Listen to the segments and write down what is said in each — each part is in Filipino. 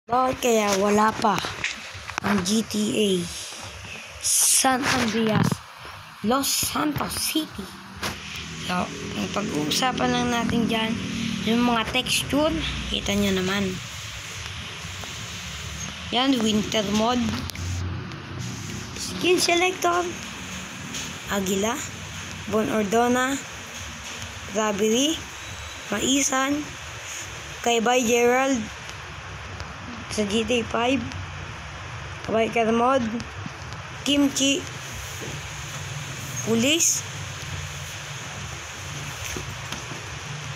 Bakit kaya wala pa ang GTA San Andreas Los Santos City? So, ang pag-uusapan lang natin dyan, yung mga texture, kita nyo naman. Yan, winter mode. Skin selector. Agila. Bon Ordona. Strawberry. Maisan. Kaybay Gerald. Sa GTA 5. Biker mode. Kimchi. Police.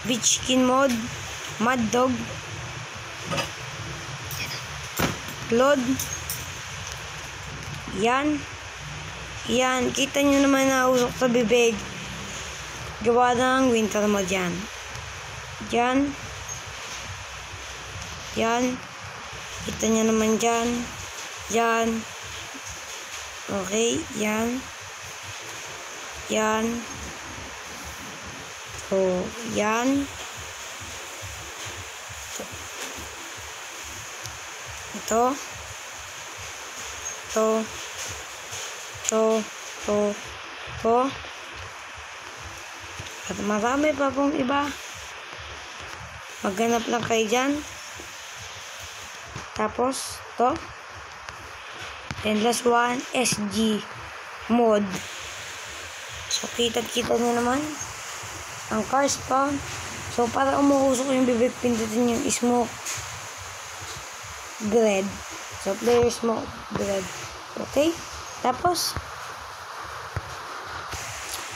Beach skin mode. Mad Dog. Claude. Yan. Yan. Kita nyo naman na usok sa bibig. Gawa ng winter mode yan. Yan. Yan. Kita nyo naman dyan. Yan. Okay. Yan. Yan. So, yan. Ito. Ito. Ito. Ito. Ito. At marami pa pong iba. Maghanap lang kayo dyan. Tapos, ito. And last one, SG mode. So, kita-kita nyo naman ang car spawn. So, para umuusok yung bibig, pindutin yung smoke grid. So, player smoke grid. Okay? Tapos,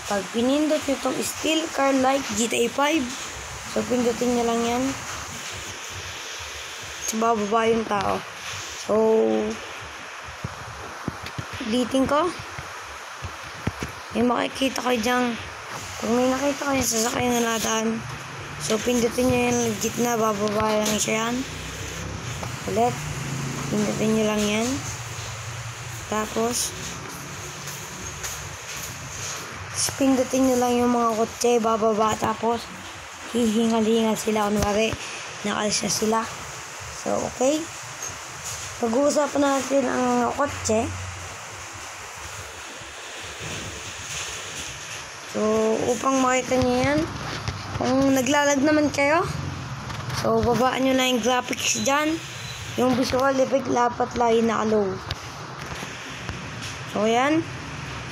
pag pinindot nyo itong steel car like GTA 5, so, pindutin nyo lang yan. So, bababa yung tao. So, ulitin ko. May makikita kayo dyan. Pag may nakita kayo sa sakay na natin, so, pindutin nyo yan legit na, bababa lang siya yan. Ulit. Pindutin nyo lang yan. Tapos, pindutin nyo lang yung mga kotse, bababa. Tapos, hihingal-hingal sila. Kunwari, nakalis na sila. So, okay. Pag-uusapan natin ang kotse. So, upang makita nyo yan, kung naglalag naman kayo, so, babaan nyo lang yung graphics dyan. Yung visual effect, dapat lagi naka-low. So, yan.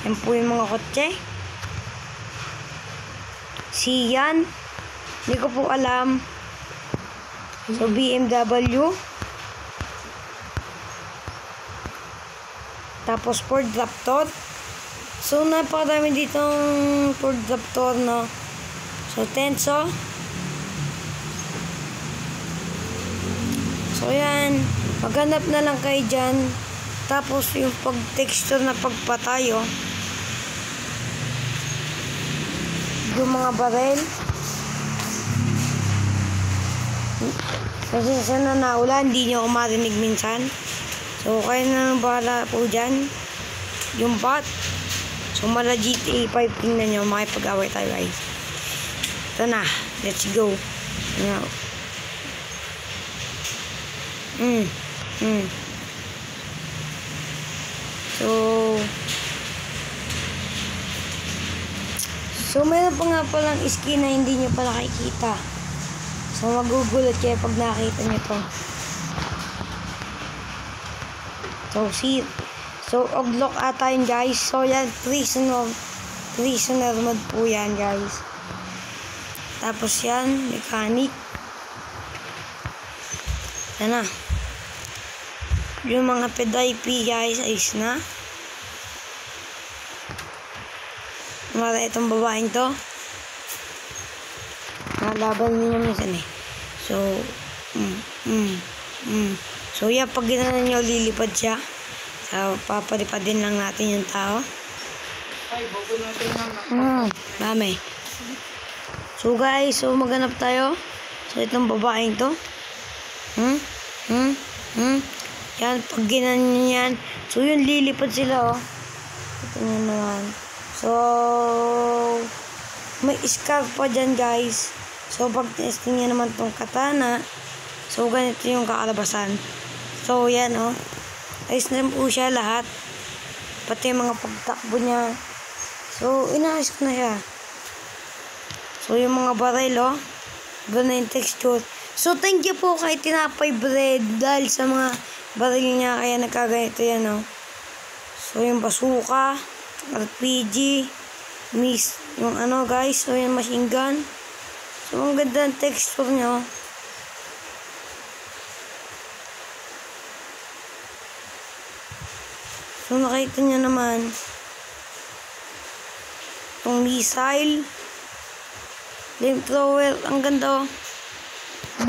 Yan po yung mga kotse. Siyan. Hindi ko po alam. So, BMW. Tapos, Ford Raptor. So, napakadami ditong Ford Raptor, no? So, Tenso. So, yan. Maghanap na lang kayo dyan. Tapos, yung pag-texture na pagpatayo. Yung mga barel. Kasi sana naulan, hindi nyo ako marinig minsan. So, kayo na bahala po dyan. Yung bot. So, mala GTA 5, tingnan nyo, makipag-away tayo, guys. Ito na. Let's go. Now. So, mayroon pa nga palang skin na hindi nyo pa nakikita. So, magugulat kayo pag nakita nyo to. So, Oglok ata yun, guys. So, yan, prisoner mode po yan, guys. Tapos yan, mechanic. Yan na. Yung mga pedaypi, guys, ayos na. Mara itong babaeng to. Nalaban niyo minsan eh. So, So, yan, pag ginawa nyo, lilipad siya. So, papalipad din lang natin yung tao. Ay, bago natin lang. Dami. So, guys, so maghanap tayo. So, itong babaeng to. Yan, pag ginawa nyo yan. So, yun, lilipad sila, oh. Ito nyo naman. So, may scarf pa dyan, guys. So, pag testing nyo naman tong katana, so, ganito yung kakalabasan. So, yan, oh. Ayos na po siya lahat. Pati yung mga pagtakbo niya. So, inaayos ko na siya. So, yung mga baril, oh. Iba na yung texture. So, thank you po kay Tinapay Bread dahil sa mga baril niya. Kaya nagkaganito yan, oh. So, yung bazooka, RPG, yung ano, guys. So, yung machine gun. So, ang ganda ng texture niya, oh. So, nakita niyo naman itong missile, flamethrower, ang ganda, oh.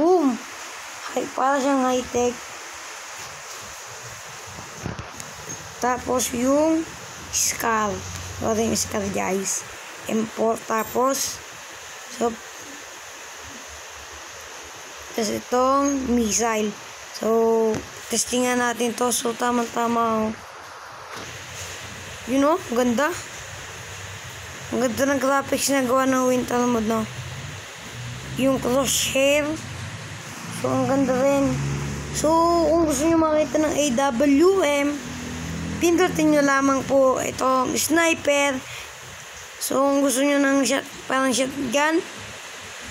Boom! Para siyang high-tech. Tapos, yung Scar. So, yung Scar, guys. M4, tapos, so, tapos itong missile. So, testingan natin to. So, tama-tama, oh. You know, ganda. Ang ganda ng graphics na gawa ng winter mode, no? Yung crosshair. So, ang ganda rin. So, kung gusto nyo makita ng AWM, pindutin nyo lamang po itong sniper. So, kung gusto nyo ng parang shotgun,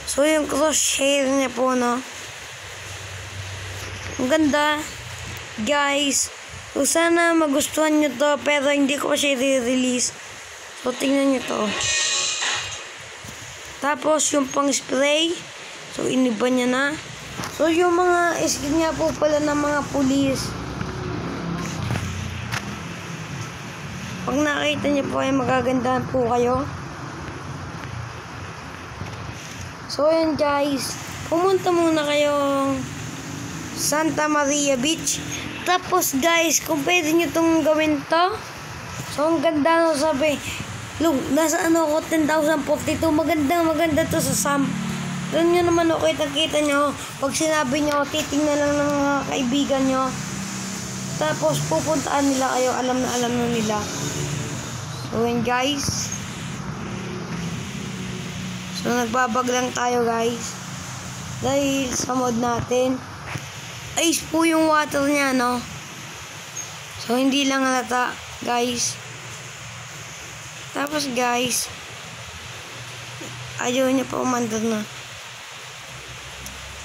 so, yung crosshair niya po, no? Ang ganda. Guys, so, sana magustuhan nyo to, pero hindi ko pa siya i-release. So, tingnan nyo to. Tapos, yung pang spray. So, iniba niya na. So, yung mga skin nga po pala ng mga pulis. Pag nakita nyo po ay magagandahan po kayo. So, ayan guys. Pumunta muna kayong Santa Maria Beach. Tapos guys, kung pwede nyo itong gawin to. So, ang ganda no, sabi. Look, nasa ano ako, 10,042. Maganda to sa Sam. Doon nyo naman okay, nakita nyo. Pag sinabi nyo, titingnan lang ng mga kaibigan nyo. Tapos, pupuntaan nila kayo. Alam na nila. So, yun guys. So, nagbabag lang tayo guys. Dahil sa mod natin. Ice po yung water niya, no? So, hindi lang halata, guys. Tapos, guys, ayaw niya pa umandar na.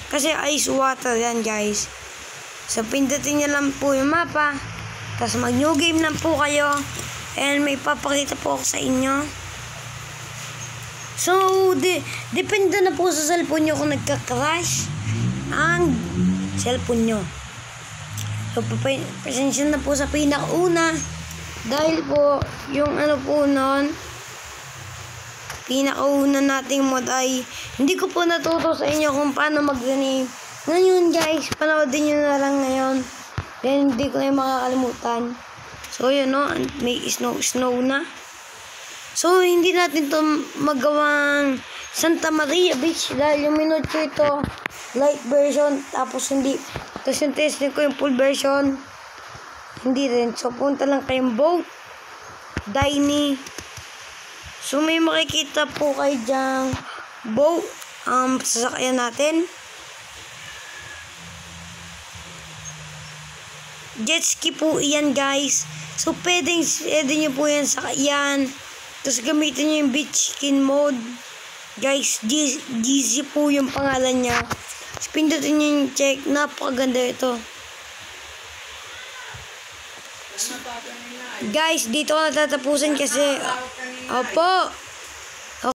Kasi ice water yan, guys. So, pindutin niya lang po yung mapa. Tapos, mag-new game lang po kayo. And may papakita po ako sa inyo. So, depende na po sa cellphone nyo kung nagka-crash ang cellphone nyo. So, pasensya na po sa pinakauna. Dahil po, yung ano po nun, pinakauna nating mod ay hindi ko po naturo sa inyo kung paano mag-rename. Ngayon guys, panoodin nyo na lang ngayon. Then, hindi ko na makakalimutan. So, yun no, may snow na. So, hindi natin to magawang Santa Maria Beach dahil yung minutyo ito light version, tapos hindi. Tapos yung testing ko yung full version, hindi rin. So, punta lang kayong boat, Diny. So, may makikita po kayo dyang boat, sasakyan natin. Jet ski po iyan, guys. So, pwede nyo po yan sakyan. Tapos, gamitin nyo yung beach skin mode. Guys, GZ po yung pangalan niya. Pindutin nyo yung check. Napakaganda ito. Guys, dito ko natatapusin kasi opo.